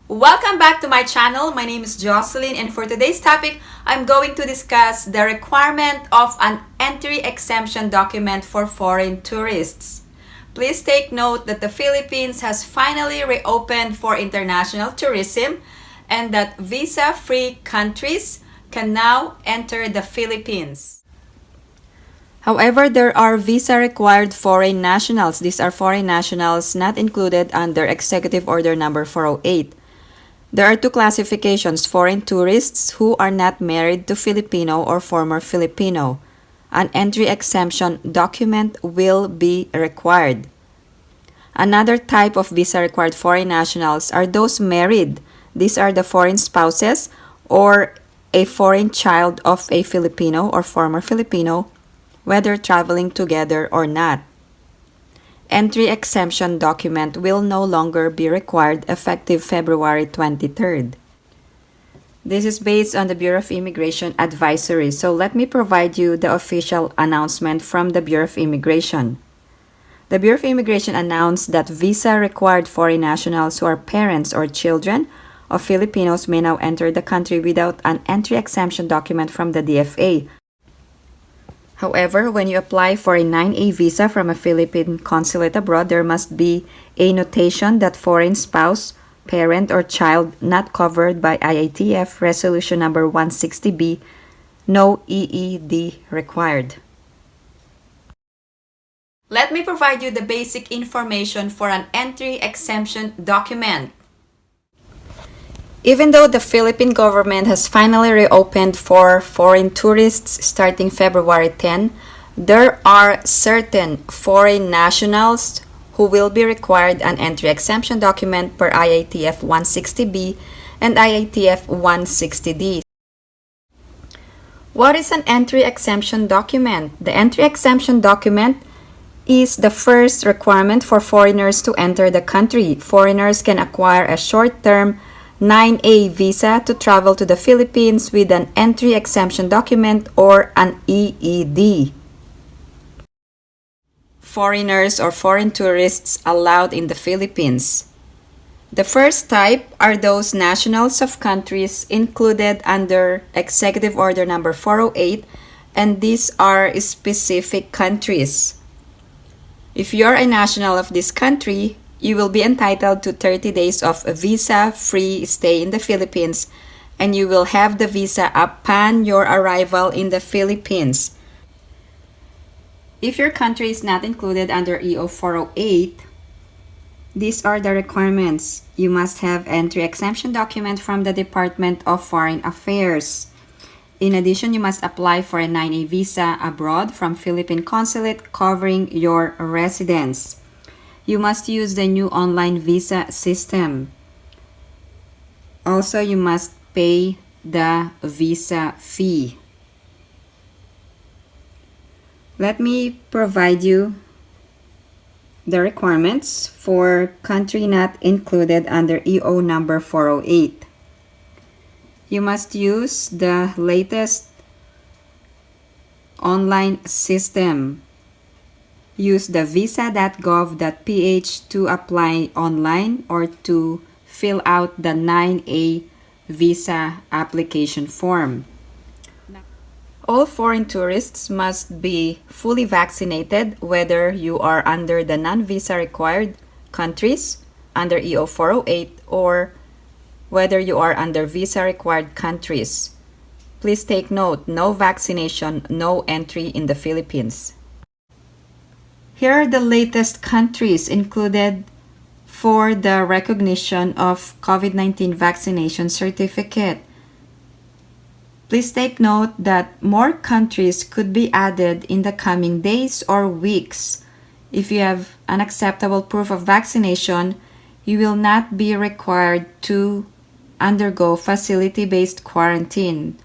Welcome back to my channel. My name is Jocelyn, and for today's topic, I'm going to discuss the requirement of an entry exemption document for foreign tourists. Please take note that the Philippines has finally reopened for international tourism and that visa-free countries can now enter the Philippines. However, there are visa-required foreign nationals. These are foreign nationals not included under Executive Order Number 408. There are two classifications: foreign tourists who are not married to Filipino or former Filipino. An entry exemption document will be required. Another type of visa-required foreign nationals are those married. These are the foreign spouses or a foreign child of a Filipino or former Filipino, whether traveling together or not. Entry exemption document will no longer be required effective February 23rd. This is based on the Bureau of Immigration advisory, so let me provide you the official announcement from the Bureau of Immigration. The Bureau of Immigration announced that visa-required foreign nationals who are parents or children of Filipinos may now enter the country without an entry exemption document from the DFA. However, when you apply for a 9A visa from a Philippine consulate abroad, there must be a notation that foreign spouse, parent, or child not covered by IATF Resolution Number 160B, no EED required. Let me provide you the basic information for an entry exemption document. Even though the Philippine government has finally reopened for foreign tourists starting February 10, there are certain foreign nationals who will be required an entry exemption document per IATF 160B and IATF 160D. What is an entry exemption document? The entry exemption document is the first requirement for foreigners to enter the country. Foreigners can acquire a short-term 9A visa to travel to the Philippines with an entry exemption document or an EED. Foreigners or foreign tourists allowed in the Philippines. The first type are those nationals of countries included under Executive Order Number 408, and these are specific countries. If you're a national of this country, you will be entitled to 30 days of a visa-free stay in the Philippines, and you will have the visa upon your arrival in the Philippines. If your country is not included under EO 408, these are the requirements. You must have entry exemption document from the Department of Foreign Affairs. In addition, you must apply for a 9A visa abroad from Philippine consulate covering your residence. You must use the new online visa system. Also, you must pay the visa fee. Let me provide you the requirements for country not included under EO number 408. You must use the latest online system. Use the visa.gov.ph to apply online or to fill out the 9A visa application form. All foreign tourists must be fully vaccinated, whether you are under the non-visa required countries under EO 408 or whether you are under visa required countries. Please take note, no vaccination, no entry in the Philippines. Here are the latest countries included for the recognition of COVID-19 vaccination certificate. Please take note that more countries could be added in the coming days or weeks. If you have an acceptable proof of vaccination, you will not be required to undergo facility-based quarantine.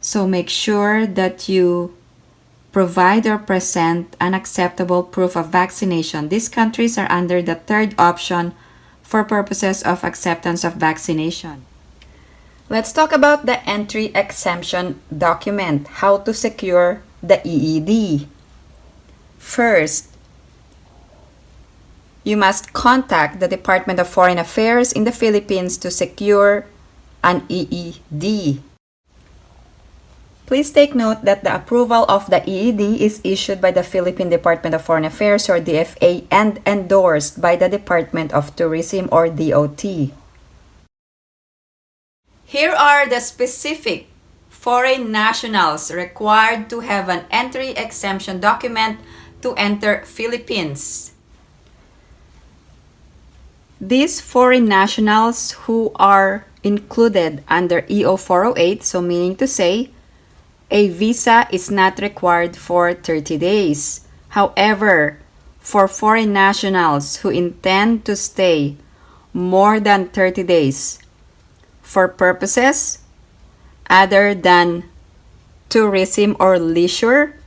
So make sure that you provide or present an acceptable proof of vaccination. These countries are under the third option for purposes of acceptance of vaccination. Let's talk about the entry exemption document, how to secure the EED. First, you must contact the Department of Foreign Affairs in the Philippines to secure an EED. Please take note that the approval of the EED is issued by the Philippine Department of Foreign Affairs or DFA and endorsed by the Department of Tourism or DOT. Here are the specific foreign nationals required to have an entry exemption document to enter Philippines. These foreign nationals who are included under EO 408, so meaning to say, a visa is not required for 30 days. However, for foreign nationals who intend to stay more than 30 days for purposes other than tourism or leisure,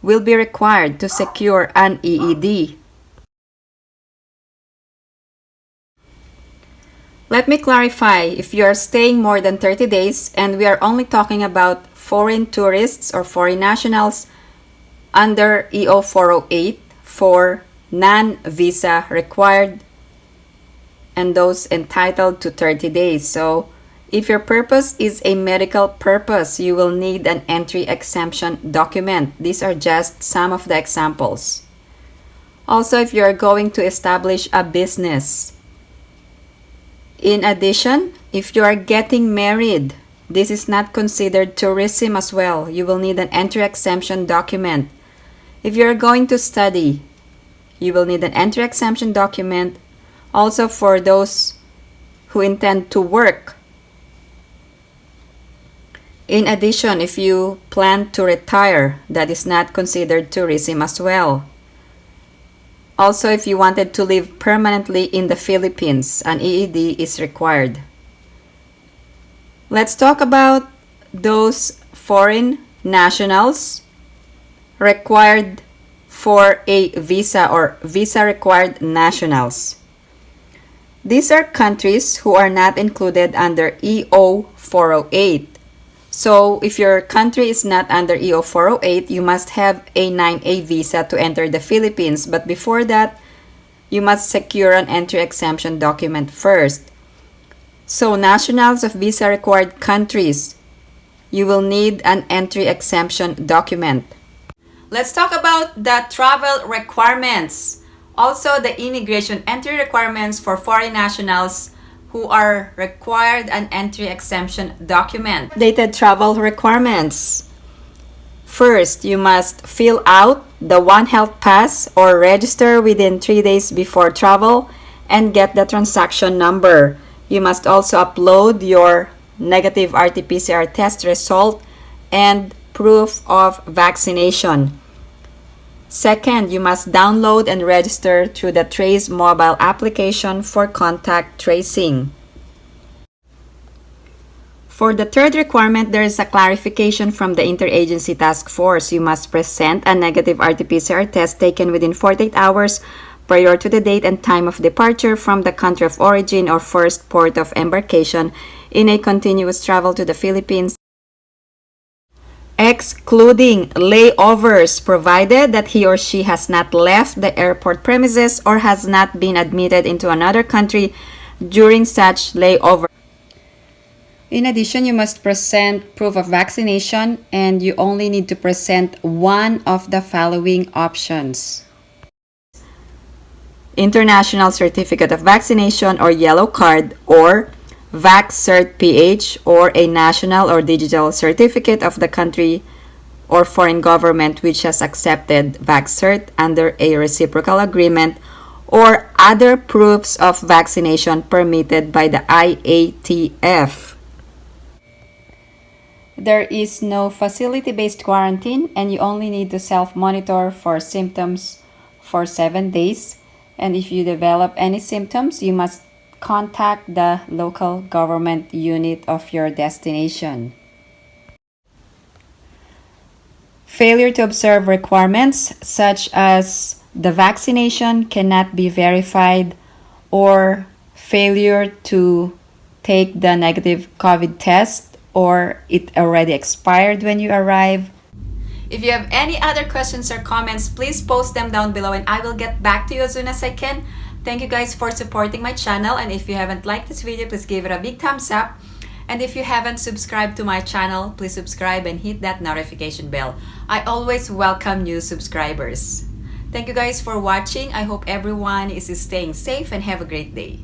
will be required to secure an EED. Let me clarify, if you are staying more than 30 days and we are only talking about foreign tourists or foreign nationals under EO 408 for non-visa required and those entitled to 30 days. So if your purpose is a medical purpose, you will need an entry exemption document. These are just some of the examples. Also, if you are going to establish a business. In addition, if you are getting married, this is not considered tourism as well. You will need an entry exemption document. If you are going to study, you will need an entry exemption document. Also for those who intend to work. In addition, if you plan to retire, that is not considered tourism as well. Also, if you wanted to live permanently in the Philippines, an EED is required. Let's talk about those foreign nationals required for a visa or visa required nationals. These are countries who are not included under EO 408. So if your country is not under EO 408, you must have a 9A visa to enter the Philippines. But before that, you must secure an entry exemption document first. So nationals of visa required countries, you will need an entry exemption document. Let's talk about the travel requirements. Also, the immigration entry requirements for foreign nationals who are required an entry exemption document. Dated travel requirements. First, you must fill out the One Health Pass or register within 3 days before travel and get the transaction number. You must also upload your negative RT-PCR test result and proof of vaccination. Second, you must download and register through the Traze Mobile Application for contact tracing. For the third requirement, there is a clarification from the Interagency Task Force. You must present a negative RT-PCR test taken within 48 hours prior to the date and time of departure from the country of origin or first port of embarkation in a continuous travel to the Philippines, excluding layovers, provided that he or she has not left the airport premises or has not been admitted into another country during such layover. In addition, you must present proof of vaccination and you only need to present one of the following options: International Certificate of Vaccination or Yellow Card, or VacCert PH, or a national or digital certificate of the country or foreign government which has accepted VacCert under a reciprocal agreement, or other proofs of vaccination permitted by the IATF. There is no facility-based quarantine and you only need to self-monitor for symptoms for 7 days. And if you develop any symptoms, you must contact the local government unit of your destination. Failure to observe requirements such as the vaccination cannot be verified, or failure to take the negative COVID test, or it already expired when you arrive. If you have any other questions or comments, please post them down below and I will get back to you as soon as I can. Thank you guys for supporting my channel, and if you haven't liked this video, please give it a big thumbs up. And if you haven't subscribed to my channel, please subscribe and hit that notification bell. I always welcome new subscribers. Thank you guys for watching. I hope everyone is staying safe and have a great day.